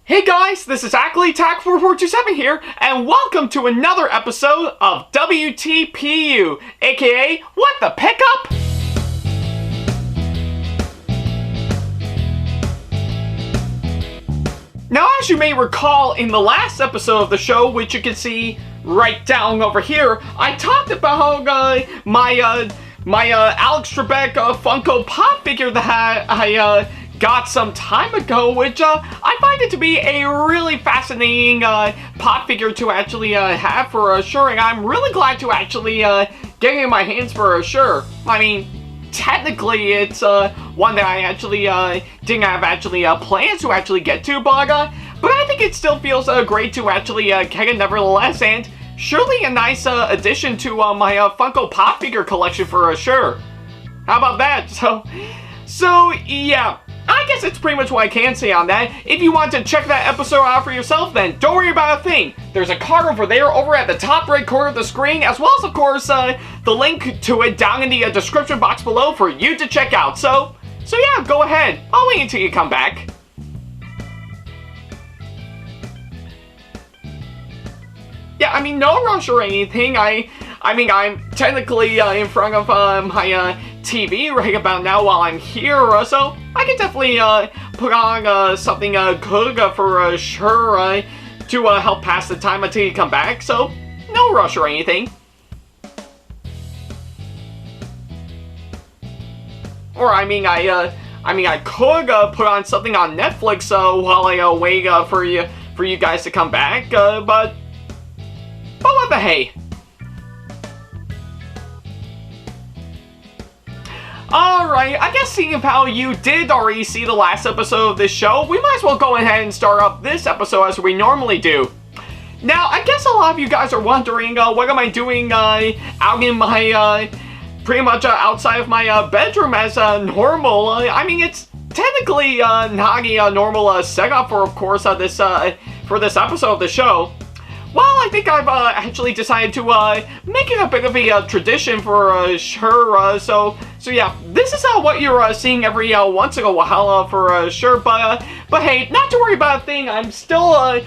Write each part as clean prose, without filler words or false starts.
Hey guys, this is Ackley, SamAttack4427 here, and welcome to another episode of WTPU, aka What the Pickup? Now, as you may recall, in the last episode of the show, which you can see right down over here, I talked about my Alex Trebek Funko Pop figure that I got some time ago, which I find it to be a really fascinating pop figure to actually have for sure, and I'm really glad to actually get it in my hands for sure. I mean, technically it's one that I actually didn't have plans to actually get to, but I think it still feels great to actually get it nevertheless, and surely a nice addition to my Funko Pop figure collection for sure. How about that? So yeah, I guess it's pretty much what I can say on that. If you want to check that episode out for yourself, then don't worry about a thing. There's a card over there over at the top right corner of the screen, as well as, of course, the link to it down in the description box below for you to check out. So yeah, go ahead. I'll wait until you come back. Yeah, I mean, no rush or anything. I mean, I'm technically in front of my TV right about now while I'm here, so I can definitely put on something good for sure to help pass the time until you come back, so no rush or anything. Or I mean, I could put on something on Netflix while I wait for you guys to come back, but what the hey. Alright, I guess seeing how you did already see the last episode of this show, we might as well go ahead and start up this episode as we normally do. Now, I guess a lot of you guys are wondering, what am I doing out in my, pretty much outside of my bedroom as normal? I mean, it's technically not a normal setup for, of course, this for this episode of the show. Well, I think I've actually decided to make it a bit of a tradition for sure. So yeah, this is what you're seeing every once in a while for sure. But hey, not to worry about a thing. I'm still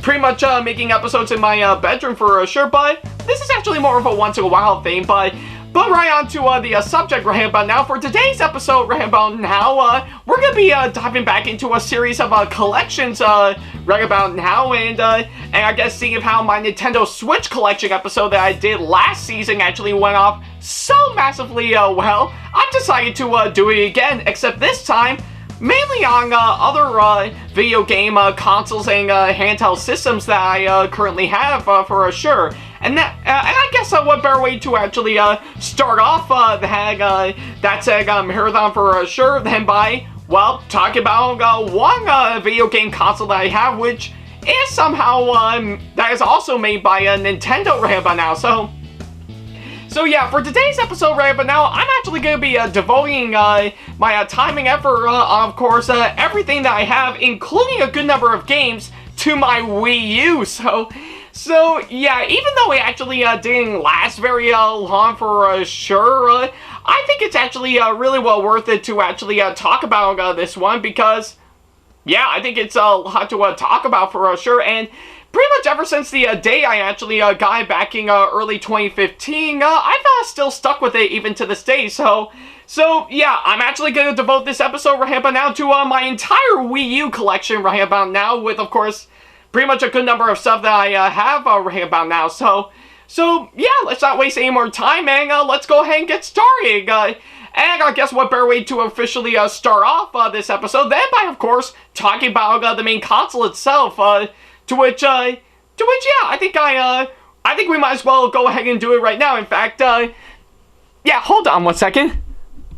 pretty much making episodes in my bedroom for sure. But this is actually more of a once in a while thing. But right on to the subject right about now. For today's episode right about now, we're going to be diving back into a series of collections right about now. And I guess seeing how my Nintendo Switch collection episode that I did last season actually went off so massively well, I've decided to do it again, except this time mainly on other video game consoles and handheld systems that I currently have for sure. And I guess what better way to actually start off that marathon for sure than by, well, talking about one video game console that I have, which is somehow that is also made by Nintendo right about now. So yeah, for today's episode right about now, I'm actually going to be devoting my time and effort, of course, everything that I have, including a good number of games, to my Wii U. So yeah, even though it actually didn't last very long for sure, I think it's actually really well worth it to actually talk about this one, because yeah, I think it's a lot to talk about for sure. And pretty much ever since the day I actually got it back in early 2015, I've still stuck with it even to this day. So yeah, I'm actually going to devote this episode right about now to my entire Wii U collection right about now, with, of course, pretty much a good number of stuff that I have right about now. So yeah, let's not waste any more time, and let's go ahead and get started. And I guess what better way to officially start off this episode than by, of course, talking about the main console itself. To which yeah, I think we might as well go ahead and do it right now. In fact, yeah, hold on one second.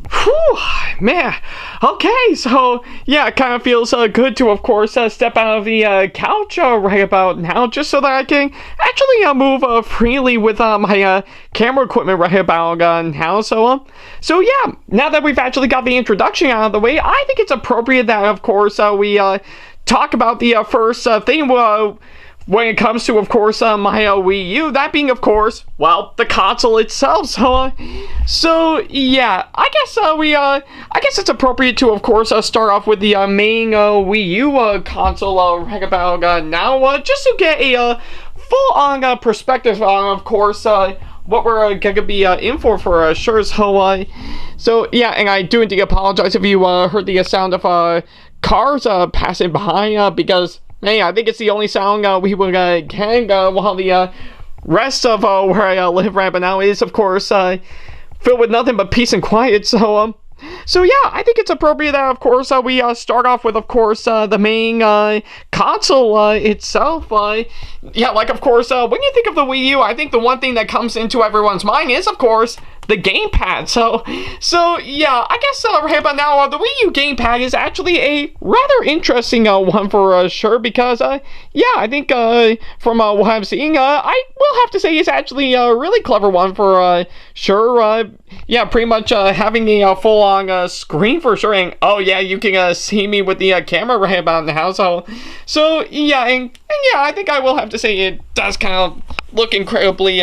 Whew, man. Okay, so yeah, it kind of feels good to, of course, step out of the couch right about now, just so that I can actually move freely with my camera equipment right about now. So yeah, now that we've actually got the introduction out of the way, I think it's appropriate that, of course, we talk about the first thing when it comes to, of course, my Wii U, that being, of course, well, the console itself. So yeah, I guess it's appropriate to, of course, start off with the main Wii U console right about now, just to get a full-on perspective on, of course, what we're gonna be in for sure. So yeah, and I do indeed apologize if you heard the sound of cars passing by, because hey, I think it's the only sound we will get while the rest of where I live right now is, of course, filled with nothing but peace and quiet. So yeah, I think it's appropriate that, of course, we start off with, of course, the main console itself. Yeah, like, of course, when you think of the Wii U, I think the one thing that comes into everyone's mind is, of course, the gamepad. So yeah, I guess right about now, the Wii U gamepad is actually a rather interesting one for sure, because yeah, I think from what I'm seeing, I will have to say it's actually a really clever one for sure. Yeah, pretty much having a full-on screen for sure, and oh yeah, you can see me with the camera right about now. So yeah, and yeah, I think I will have to say it does kind of look incredibly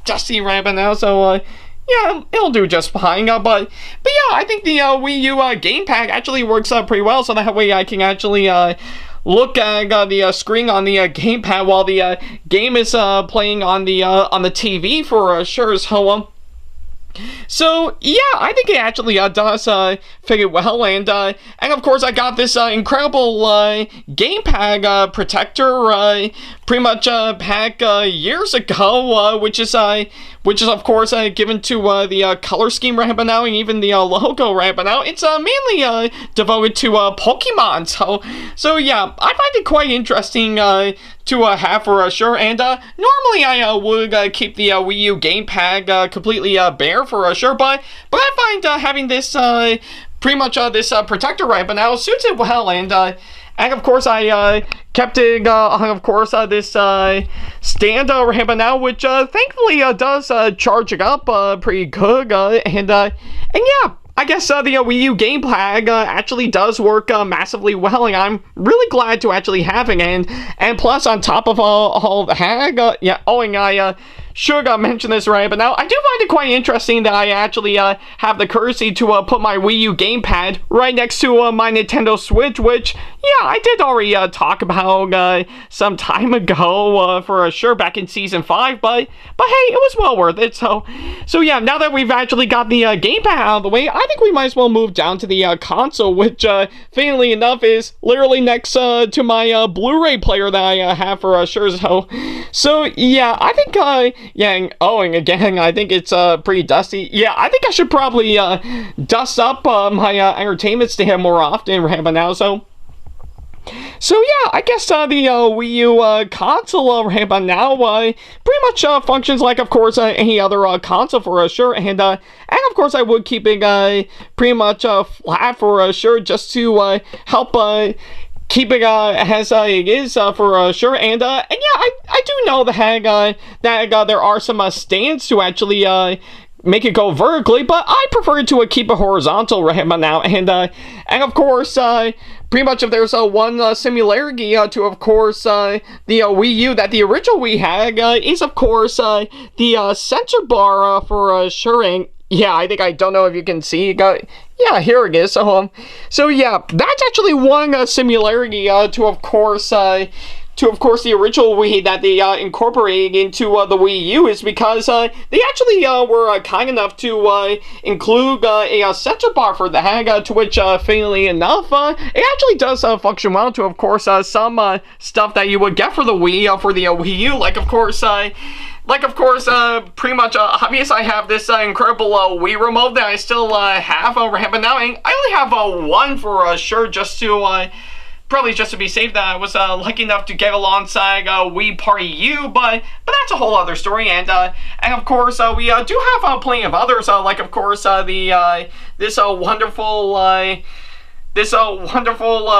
dusty right about now. Yeah, it'll do just fine. But yeah, I think the Wii U gamepad actually works pretty well, so that way I can actually look at the screen on the gamepad while the game is playing on the TV for sure. So yeah, I think it actually does fit it well, and of course I got this incredible gamepad protector pretty much back years ago, which is of course given to the color scheme right about now, and even the logo right about now. It's mainly devoted to Pokemon. So yeah, I find it quite interesting to have for sure, and normally I would keep the Wii U gamepad completely bare for sure, but I find having this pretty much this protector right but now suits it well, and of course I kept it on, of course, this stand right but now, which thankfully does charge it up pretty good, and yeah, I guess the Wii U gamepad actually does work massively well, and I'm really glad to actually have it, and plus on top of all that, yeah, oh, and I should mention this right, but now I do find it quite interesting that I actually have the courtesy to put my Wii U gamepad right next to my Nintendo Switch, which, yeah, I did already talk about some time ago for sure back in Season 5, but hey, it was well worth it. So yeah, now that we've actually got the gamepad out of the way, I think we might as well move down to the console, which, funnily enough, is literally next to my Blu-ray player that I have for sure. So yeah, I think yeah, and again, I think it's pretty dusty. Yeah, I think I should probably dust up my entertainment stand more often right now. So yeah, I guess the Wii U console right about now pretty much functions like, of course, any other console for sure, and of course I would keep it pretty much flat for sure, just to help keep it as it is for sure, and yeah, I do know that there are some stands to actually make it go vertically, but I prefer to keep it horizontal right about now, and of course pretty much if there's one similarity to, of course, the Wii U that the original Wii had, is, of course, the sensor bar for sure, and yeah, I think, I don't know if you can see, yeah, here it is. So yeah, that's actually one similarity to, of course, the original Wii that they incorporated into the Wii U, is because they actually were kind enough to include a sensor bar for the to which, funnily enough, it actually does function well to, of course, some stuff that you would get for the Wii, for the Wii U, like, of course, pretty much obvious, I have this incredible Wii remote that I still have right now, and I only have one for sure, just to probably just to be safe, that I was lucky enough to get alongside Wii Party U, but that's a whole other story, and of course we do have plenty of others, like, of course, this wonderful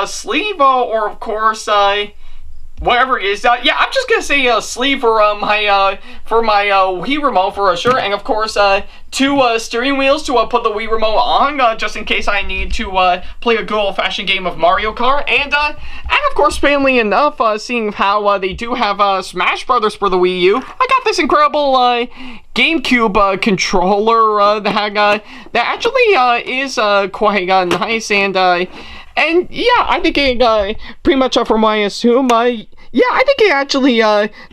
sleeve, or, of course, whatever it is, yeah, I'm just gonna say sleeve for my Wii remote for sure, and of course two steering wheels to put the Wii remote on, just in case I need to play a good old-fashioned game of Mario Kart, and of course, funnily enough, seeing how they do have Smash Brothers for the Wii U, I got this incredible GameCube controller that actually is quite nice, and yeah, I think it, pretty much from what I assume, yeah, I think it actually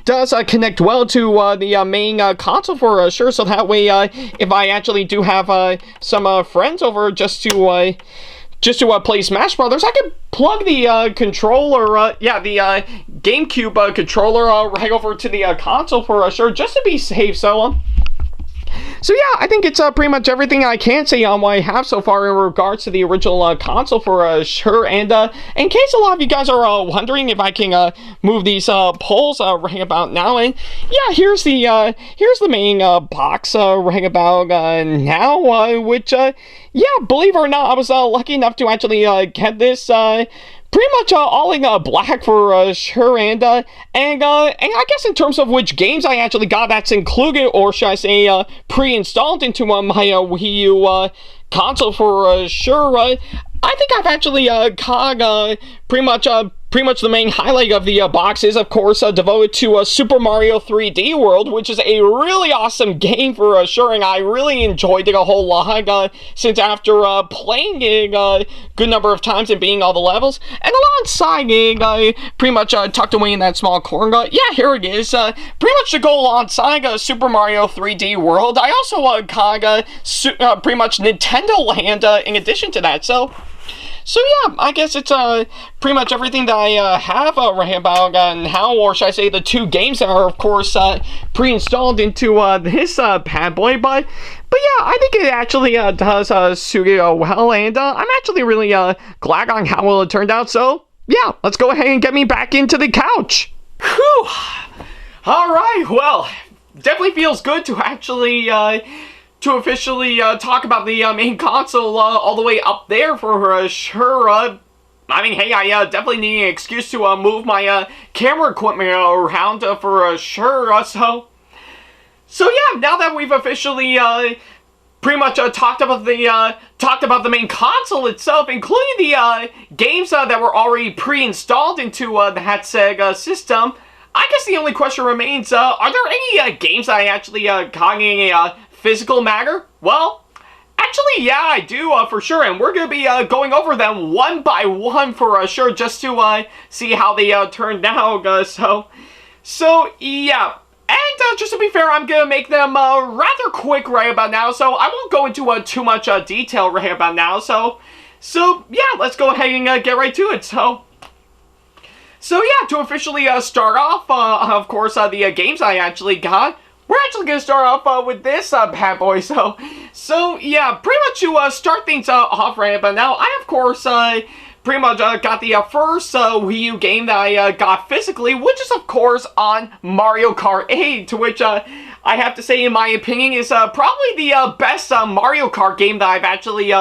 does connect well to the main console for sure, so that way, if I actually do have some friends over just to play Smash Brothers, I can plug the controller, yeah, the GameCube controller right over to the console for sure, just to be safe, so yeah, I think it's pretty much everything I can say on what I have so far in regards to the original console for sure. And in case a lot of you guys are wondering if I can move these poles right about now, and yeah, here's the main box right about now, which yeah, believe it or not, I was lucky enough to actually get this pretty much all in black for sure, and I guess in terms of which games I actually got that's included, or should I say pre-installed into my Wii U console for sure, I think I've actually got pretty much the main highlight of the box is, of course, devoted to Super Mario 3D World, which is a really awesome game for sure, and I really enjoyed it a whole lot since after playing it a good number of times and beating all the levels. And alongside it, pretty much tucked away in that small corner, yeah, here it is, pretty much to go alongside Super Mario 3D World. I also got pretty much Nintendo Land in addition to that, so yeah, I guess it's pretty much everything that I have right about now, or should I say the two games that are, of course, pre-installed into this bad boy, but yeah, I think it actually does suit it well, and I'm actually really glad on how well it turned out, so yeah, let's go ahead and get me back into the couch. Whew! Alright, well, definitely feels good to actually to officially talk about the main console all the way up there for sure. I mean, hey, I definitely need an excuse to move my camera equipment around for sure. So yeah, now that we've officially pretty much talked about the main console itself, including the games that were already pre-installed into that Sega system, I guess the only question remains: are there any games that I actually got in a physical matter? Well, actually, yeah, I do, for sure, and we're gonna be going over them one by one for sure, just to see how they turned out, so yeah, and just to be fair, I'm gonna make them rather quick right about now, so I won't go into too much detail right about now, so yeah, let's go ahead and get right to it, so yeah, to officially start off, of course, the games I actually got, we're actually going to start off with this bad boy, so yeah, pretty much to start things off right about now, I of course pretty much got the first Wii U game that I got physically, which is of course on Mario Kart 8, to which I have to say, in my opinion, is probably the best Mario Kart game that I've actually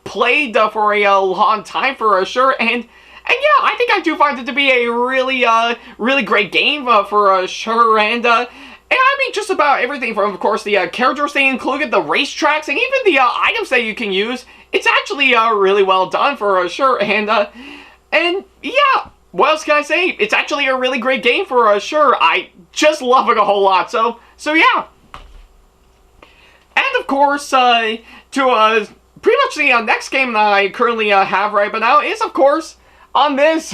played for a long time for sure, and yeah, I think I do find it to be a really great game for sure, and I mean, just about everything from, of course, the characters they included, the racetracks, and even the items that you can use. It's actually really well done for sure, and yeah, what else can I say? It's actually a really great game for sure. I just love it a whole lot, so yeah. And of course, to pretty much the next game that I currently have right now is, of course, on this,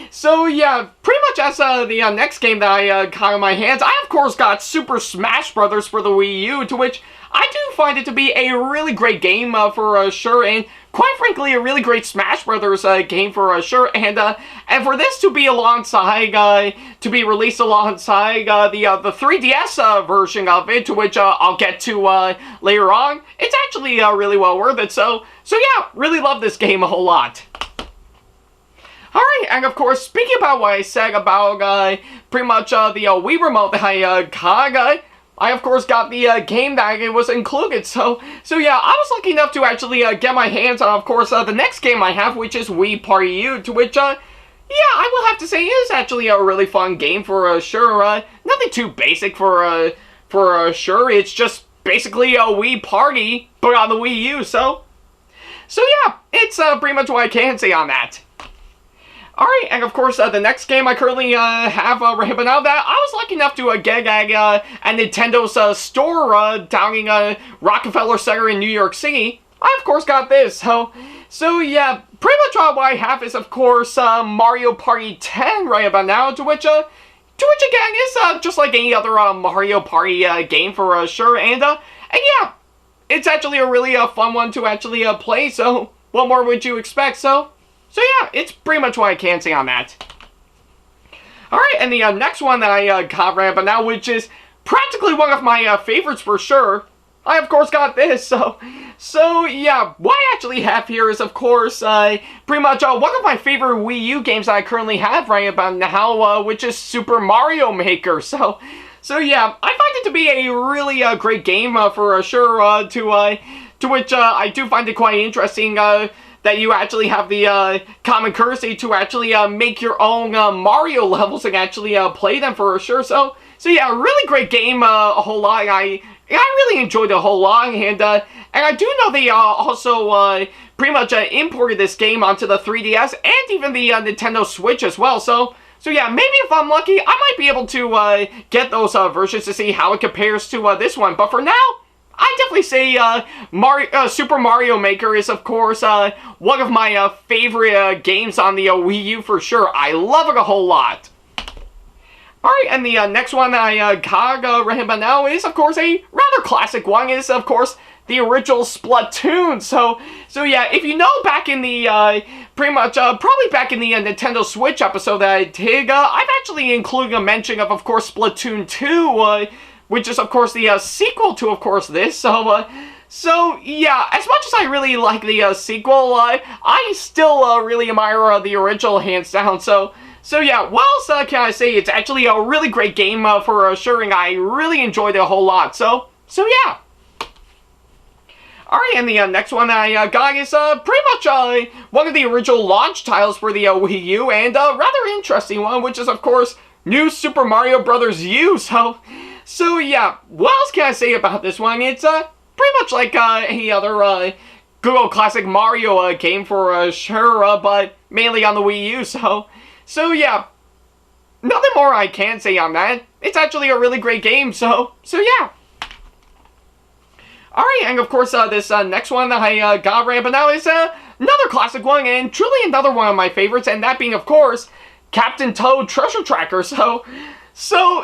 so yeah, pretty much as the next game that I got in my hands, I of course got Super Smash Brothers for the Wii U, to which I do find it to be a really great game for sure, and quite frankly, a really great Smash Brothers game for sure, and for this to be alongside, to be released alongside the 3DS version of it, to which I'll get to later on, it's actually really well worth it, so yeah, really love this game a whole lot. Alright, and of course, speaking about what I said about pretty much the Wii remote that I got, I of course got the game that it was included, so yeah, I was lucky enough to actually get my hands on, of course, the next game I have, which is Wii Party U, to which, yeah, I will have to say it is actually a really fun game for sure. Nothing too basic for sure. It's just basically a Wii Party, but on the Wii U. So yeah, it's pretty much what I can say on that. Alright, and of course, the next game I currently have right now that I was lucky enough to get at Nintendo's store down in Rockefeller Center in New York City. I, of course, got this. So yeah, pretty much what I have is, of course, Mario Party 10 right about now, to which again is just like any other Mario Party game for sure. And yeah, it's actually a really fun one to actually play. So what more would you expect? So yeah, it's pretty much what I can say on that. Alright, and the next one that I got right about now, which is practically one of my favorites for sure. I, of course, got this, so yeah, what I actually have here is, of course, pretty much one of my favorite Wii U games that I currently have right about now, which is Super Mario Maker. So yeah, I find it to be a really great game for sure, to which I do find it quite interesting, that you actually have the common courtesy to actually make your own Mario levels and actually play them for sure. So yeah, really great game, a whole lot. I really enjoyed it a whole lot, and I do know they also pretty much imported this game onto the 3DS and even the Nintendo Switch as well. So yeah, maybe if I'm lucky, I might be able to get those versions to see how it compares to this one. But for now, I definitely say Super Mario Maker is, of course, one of my favorite games on the Wii U for sure. I love it a whole lot. Alright, and the next one that I got right about now is, of course, a rather classic one. Is, of course, the original Splatoon. So yeah, if you know back in the, pretty much, probably back in the Nintendo Switch episode that I did, I've actually included a mention of course, Splatoon 2, which is, of course, the sequel to, of course, this. So yeah, as much as I really like the sequel, I still really admire the original, hands down. So yeah, what else can I say? It's actually a really great game for sure, and I really enjoyed it a whole lot. So yeah. Alright, and the next one that I got is pretty much one of the original launch titles for the Wii U, and a rather interesting one, which is, of course, New Super Mario Bros. U. So yeah, what else can I say about this one? It's pretty much like any other Google Classic Mario game for sure, but mainly on the Wii U. So yeah, nothing more I can say on that. It's actually a really great game. So yeah. Alright, and of course, this next one that I got right about now is another classic one, and truly another one of my favorites, and that being, of course, Captain Toad Treasure Tracker. So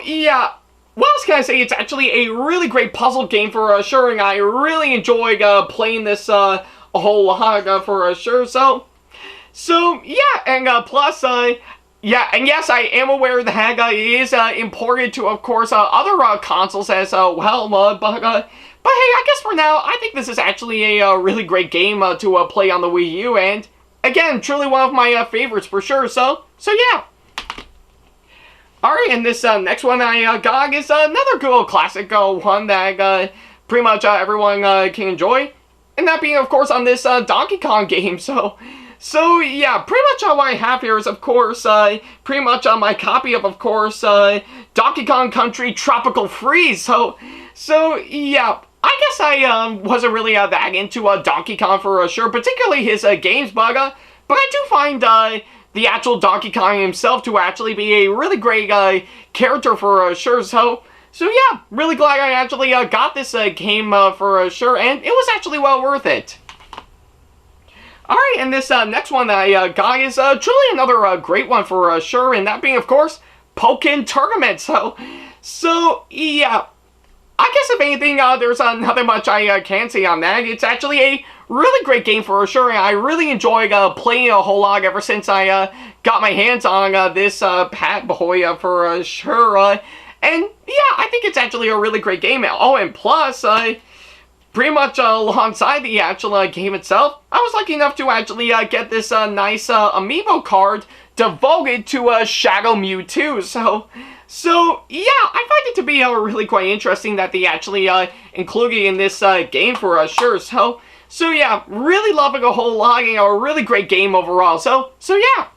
yeah, what else can I say? It's actually a really great puzzle game for sure, and I really enjoyed playing this a whole lot for sure. So yeah, and plus, yeah, and yes, I am aware that it is imported to, of course, other consoles as well, but hey, I guess for now, I think this is actually a really great game to play on the Wii U, and again, truly one of my favorites for sure. So yeah. Alright, and this next one I got is another Google Classic one that pretty much everyone can enjoy, and that being, of course, on this Donkey Kong game. So yeah, pretty much what I have here is, of course, pretty much my copy of course, Donkey Kong Country Tropical Freeze. So yeah, I guess I wasn't really that into Donkey Kong for sure, particularly his games, but I do find the actual Donkey Kong himself to actually be a really great character for sure. So yeah, really glad I actually got this game for sure, and it was actually well worth it. Alright, and this next one that I got is truly another great one for sure, and that being, of course, Pokken Tournament. So yeah, I guess if anything, there's nothing much I can say on that. It's actually a really great game for sure, and I really enjoyed playing a whole lot ever since I got my hands on this Pat Boy for sure. And yeah, I think it's actually a really great game. Oh, and plus, pretty much alongside the actual game itself, I was lucky enough to actually get this nice amiibo card devoted to Shadow Mewtwo. So yeah, I find it to be really quite interesting that they actually included in this game for sure. So yeah, really loving a whole lot, and a really great game overall. So yeah.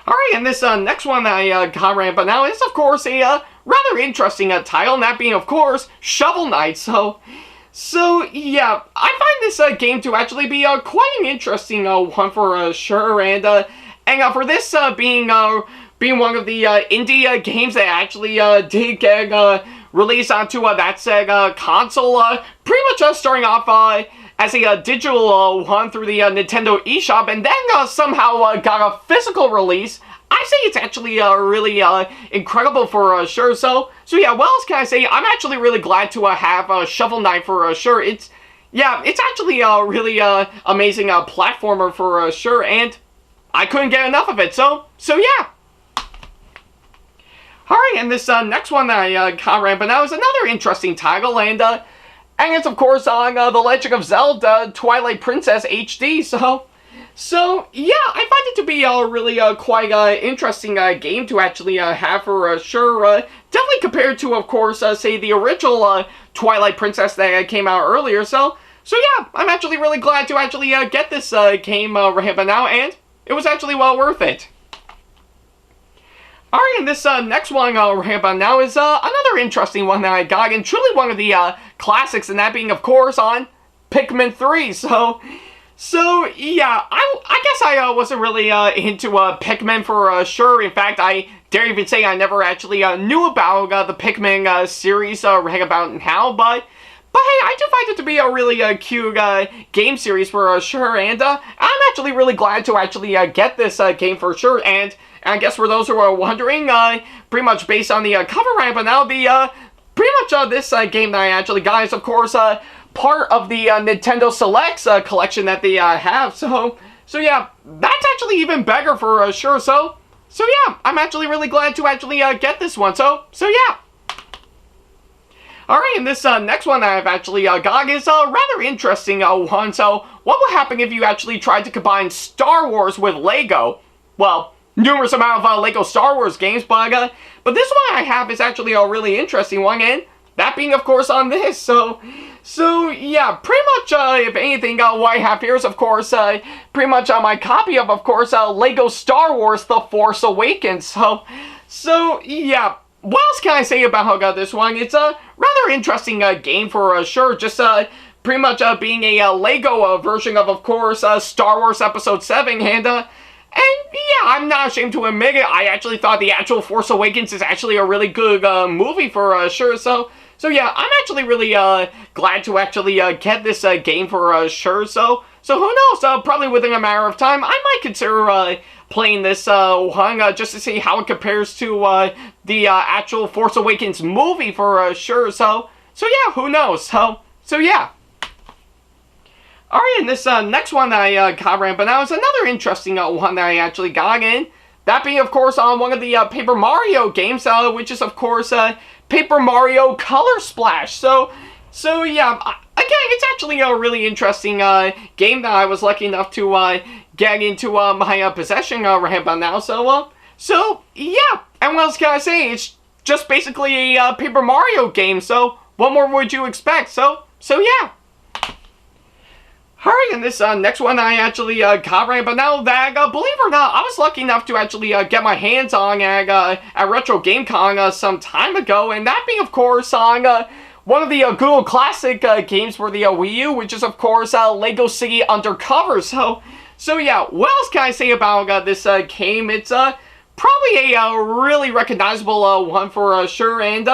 Alright, and this next one that I got right but now is, of course, a rather interesting title, and that being, of course, Shovel Knight. So yeah, I find this game to actually be quite an interesting one for sure, and for this being one of the indie games that actually did get released onto that said console, pretty much starting off as a digital one through the Nintendo eShop, and then somehow got a physical release. I say it's actually really incredible for sure. So yeah, what else can I say? I'm actually really glad to have Shovel Knight for sure. It's actually a really amazing platformer for sure, and I couldn't get enough of it. So yeah. Alright, and this next one that I got right but now is another interesting title, and it's of course on The Legend of Zelda Twilight Princess HD. So yeah, I find it to be a really quite interesting game to actually have for sure. Definitely compared to, of course, say the original Twilight Princess that came out earlier. So yeah, I'm actually really glad to actually get this game right about now, and it was actually well worth it. Alright, and this next one right about now is another interesting one that I got, and truly one of the classics, and that being, of course, on Pikmin 3. So yeah, I guess I wasn't really into Pikmin for sure. In fact, I dare even say I never actually knew about the Pikmin series right about now, but hey, I do find it to be a really cute game series for sure, and I'm actually really glad to actually get this game for sure. And I guess for those who are wondering, pretty much based on the cover right but now, the pretty much this game that I actually got is, of course, part of the Nintendo Selects collection that they have. So yeah, that's actually even better for sure. So yeah, I'm actually really glad to actually get this one. So yeah. Alright, and this next one that I've actually got is a rather interesting one. So what would happen if you actually tried to combine Star Wars with Lego? Well, numerous amount of Lego Star Wars games, but this one I have is actually a really interesting one, and that being, of course, on this. So yeah, pretty much, if anything, what I have here is, of course, pretty much my copy of course, Lego Star Wars The Force Awakens. So yeah, what else can I say about this one? It's a rather interesting game for sure, just pretty much being a Lego version of course, Star Wars Episode 7, and yeah, I'm not ashamed to admit it, I actually thought the actual Force Awakens is actually a really good movie for sure. So yeah, I'm actually really glad to actually get this game for sure. So who knows? Probably within a matter of time, I might consider playing this one just to see how it compares to the actual Force Awakens movie for sure. So yeah, who knows? So yeah. Alright, and this next one that I got right but now is another interesting one that I actually got in. That being, of course, on one of the Paper Mario games, which is, of course, Paper Mario Color Splash. So yeah, again, it's actually a really interesting game that I was lucky enough to get into my possession right about now. So yeah, and what else can I say? It's just basically a Paper Mario game. So what more would you expect? So yeah. Alright, and this next one I actually got right, but now that, believe it or not, I was lucky enough to actually get my hands on at Retro GameCon some time ago, and that being, of course, on one of the Google Classic games for the Wii U, which is, of course, Lego City Undercover. So yeah, what else can I say about this game? It's probably a really recognizable one for sure, and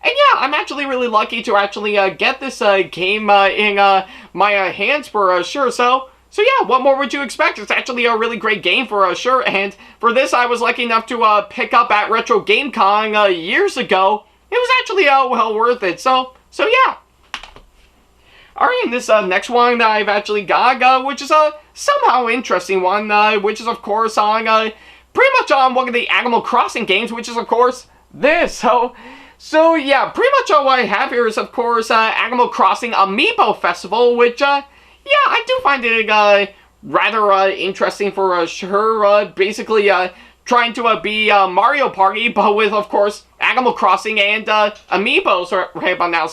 yeah, I'm actually really lucky to actually get this game in my hands for sure. So yeah, what more would you expect? It's actually a really great game for sure. And for this, I was lucky enough to pick up at Retro GameCon years ago. It was actually well worth it. So yeah. Alright, and this next one that I've actually got, which is a somehow interesting one, which is, of course, on pretty much on one of the Animal Crossing games, which is, of course, this. So yeah, pretty much all I have here is, of course, Animal Crossing Amiibo Festival, which, yeah, I do find it rather interesting for sure. Basically, trying to be Mario Party, but with, of course, Animal Crossing and Amiibos right about now.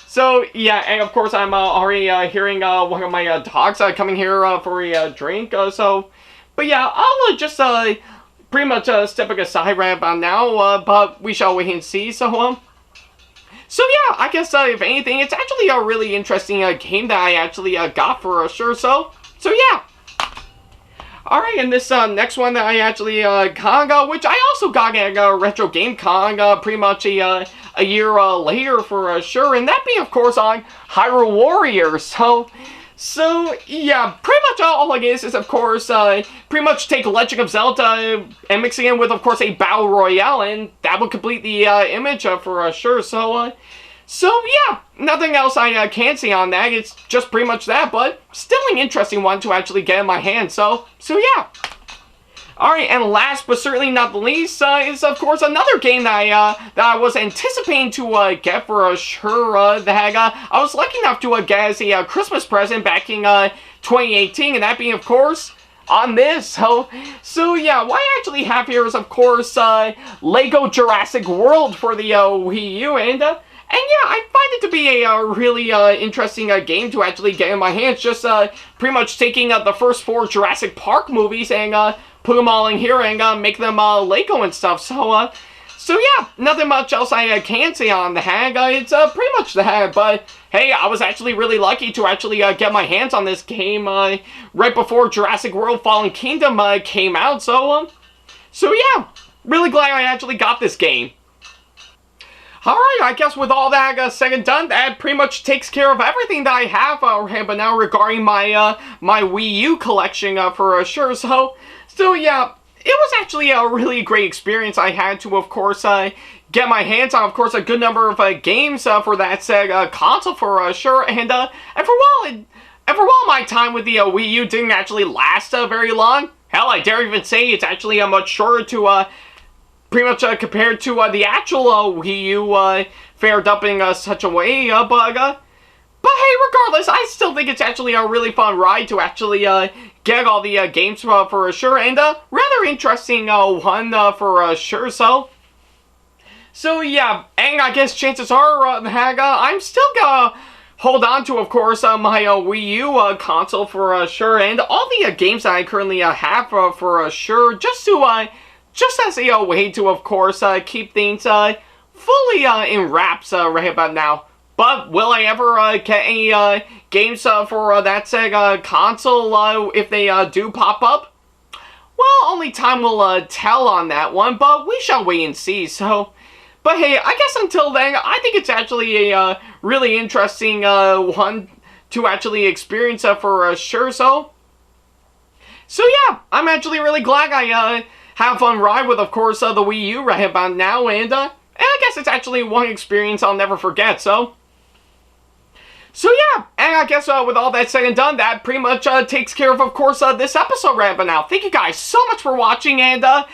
So yeah, and of course, I'm already hearing one of my dogs coming here for a drink. But yeah, I'll just pretty much stepping aside right about now, but we shall wait and see. So yeah, I guess if anything, it's actually a really interesting game that I actually got for sure. So yeah. Alright, and this next one that I actually got, which I also got at Retro Game Con pretty much a year later for sure, and that being, of course, on Hyrule Warriors. So yeah, pretty much all it is, of course, pretty much take Legend of Zelda and mixing it with, of course, a Battle Royale, and that will complete the image for sure. So yeah, nothing else I can see on that. It's just pretty much that, but still an interesting one to actually get in my hand. So yeah. Alright, and last but certainly not the least is, of course, another game that I was anticipating to get for sure. That I was lucky enough to get as a Christmas present back in 2018, and that being, of course, on this. So yeah, what I actually have here is, of course, Lego Jurassic World for the Wii U, and yeah, I find it to be a really interesting game to actually get in my hands. Just pretty much taking the first 4 Jurassic Park movies and put them all in here and make them Lego and stuff. So yeah, nothing much else I can say on the hag. It's pretty much the hag, but hey, I was actually really lucky to actually get my hands on this game right before Jurassic World Fallen Kingdom came out. So yeah, really glad I actually got this game. Alright, I guess with all that said and done, that pretty much takes care of everything that I have but now regarding my my Wii U collection for sure. So yeah, it was actually a really great experience. I had to, of course, get my hands on, of course, a good number of games for that said console for sure. And for while my time with the Wii U didn't actually last very long, hell, I dare even say it's actually much shorter to pretty much compared to the actual Wii U fared up in such a way, but hey, regardless, I still think it's actually a really fun ride to actually get all the games for sure, and rather interesting one for sure. So yeah, and I guess chances are I'm still gonna hold on to, of course, my Wii U console for sure, and all the games that I currently have for sure, just as a way to, of course, keep things fully in wraps right about now. But will I ever get any games for that said console if they do pop up? Well, only time will tell on that one, but we shall wait and see. But hey, I guess until then, I think it's actually a really interesting one to actually experience for sure. So yeah, I'm actually really glad I have fun ride with, of course, the Wii U right about now, and I guess it's actually one experience I'll never forget. So yeah, and I guess with all that said and done, that pretty much takes care of course, this episode right about now. Thank you guys so much for watching, and of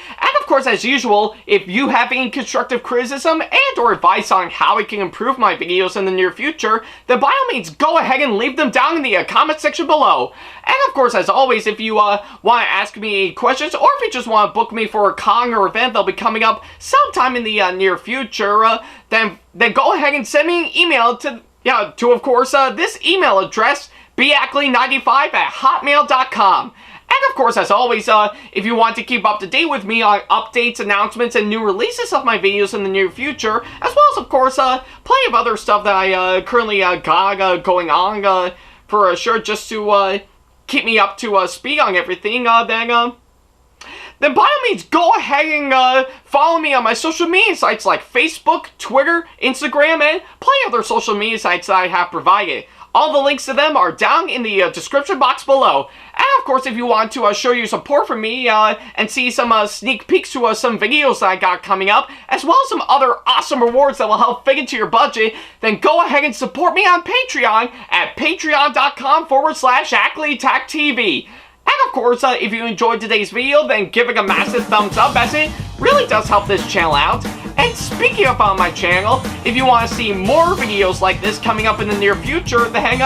course, as usual, if you have any constructive criticism and or advice on how I can improve my videos in the near future, then by all means, go ahead and leave them down in the comment section below. And of course, as always, if you want to ask me questions, or if you just want to book me for a con or event that'll be coming up sometime in the near future, then go ahead and send me an email to of course, this email address, backley95@hotmail.com. And of course, as always, if you want to keep up to date with me on updates, announcements, and new releases of my videos in the near future, as well as, of course, plenty of other stuff that I currently got going on for sure, just to keep me up to speed on everything, then by all means, go ahead and follow me on my social media sites like Facebook, Twitter, Instagram, and plenty of other social media sites that I have provided. All the links to them are down in the description box below. And of course, if you want to show your support for me and see some sneak peeks to some videos that I got coming up, as well as some other awesome rewards that will help fit into your budget, then go ahead and support me on Patreon at patreon.com/AckleyTACTV. And of course, if you enjoyed today's video, then give it a massive thumbs up, as it really does help this channel out. And speaking of my channel, if you want to see more videos like this coming up in the near future, then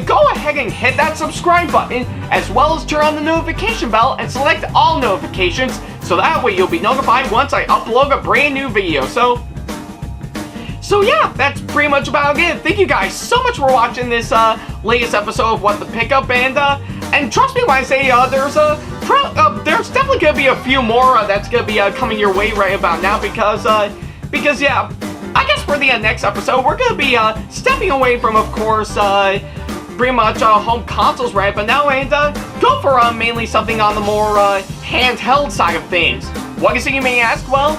go ahead and hit that subscribe button, as well as turn on the notification bell and select all notifications, so that way you'll be notified once I upload a brand new video. So yeah, that's pretty much about it. Thank you guys so much for watching this latest episode of What the Pickup, and trust me when I say there's definitely gonna be a few more that's gonna be coming your way right about now because yeah, I guess for the next episode we're gonna be stepping away from, of course, pretty much home consoles right about now and go for mainly something on the more handheld side of things. What is it, you may ask? Well,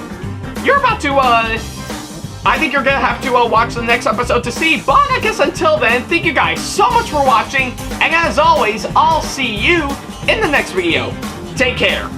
you're about to I think you're gonna have to watch the next episode to see, but I guess until then, thank you guys so much for watching, and as always, I'll see you in the next video. Take care.